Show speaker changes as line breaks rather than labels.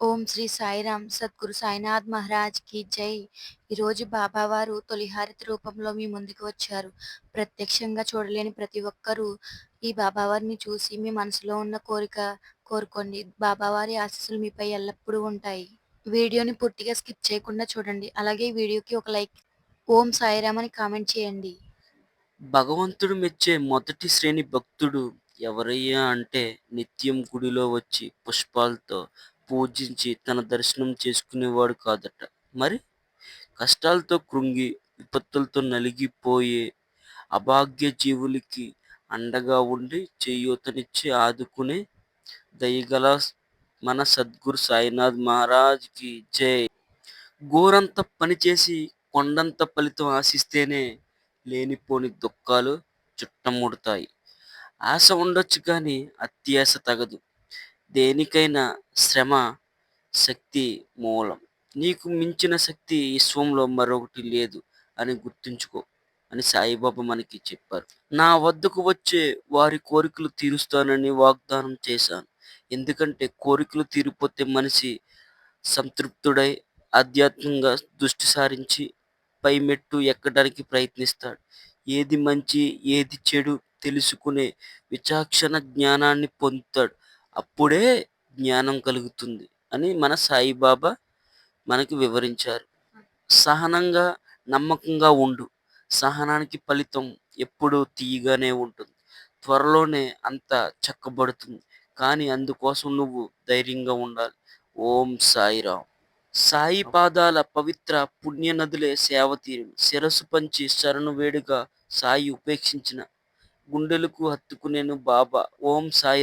ఓం శ్రీ సాయిరామ్ సద్గురు సాయినాథ్ మహారాజ్ కి జై. ఈరోజు బాబావారు తొలి హారతి రూపంలో మీ ముందుకు వచ్చారు. ప్రత్యక్షంగా చూడలేని ప్రతి ఒక్కరూ ఈ బాబావారిని చూసి మీ మనసులో ఉన్న కోరిక కోరుకోండి. బాబావారి ఆశీస్సులు మీపై ఎల్లప్పుడూ ఉంటాయి. వీడియోని పూర్తిగా స్కిప్ చేయకుండా చూడండి. అలాగే ఈ వీడియోకి ఒక లైక్, ఓం సాయిరామ్ అని కామెంట్ చేయండి.
భగవంతుడు మెచ్చే మొదటి శ్రేణి భక్తుడు ఎవరయ్యా అంటే నిత్యం గుడిలో వచ్చి పుష్పాలతో పూజించి తన దర్శనం చేసుకునేవాడు కాదట. మరి కష్టాలతో కృంగి విపత్తులతో నలిగిపోయే అభాగ్య జీవులకి అండగా ఉండి చేయూతనిచ్చి ఆదుకునే దయగల మన సద్గురు సాయినాథ్ మహారాజ్కి జై. గోరంత పనిచేసి కొండంత ఫలితం ఆశిస్తేనే లేనిపోని దుఃఖాలు చుట్టముడతాయి. ఆశ ఉండొచ్చు కానీ అత్యాశ తగదు. దేనికైనా శ్రమ శక్తి మూలం. నీకు మించిన శక్తి విశ్వంలో మరొకటి లేదు అని గుర్తుంచుకో అని సాయిబాబా మనకి చెప్పారు. నా వద్దకు వచ్చే వారి కోరికలు తీరుస్తానని వాగ్దానం చేశాను. ఎందుకంటే కోరికలు తీరిపోతే మనిషి సంతృప్తుడై ఆధ్యాత్మికంగా దృష్టి సారించి పై మెట్టు ఎక్కడానికి ప్రయత్నిస్తాడు. ఏది మంచి ఏది చెడు తెలుసుకునే విచక్షణ జ్ఞానాన్ని పొందుతాడు. అప్పుడే జ్ఞానం కలుగుతుంది అని మన సాయిబాబా మనకి వివరించారు. సహనంగా నమ్మకంగా ఉండు. సహనానికి ఫలితం ఎప్పుడూ తీయగానే ఉంటుంది. త్వరలోనే అంతా చక్కబడుతుంది. కానీ అందుకోసం నువ్వు ధైర్యంగా ఉండాలి. ఓం సాయిరామ్. సాయి పాదాల పవిత్ర పుణ్య నదులే సేవ తీరును. శిరస్సు పంచి శరణు వేడుగా సాయి ఉపేక్షించిన గుండెలకు హత్తుకునేను బాబా. ఓం సాయి.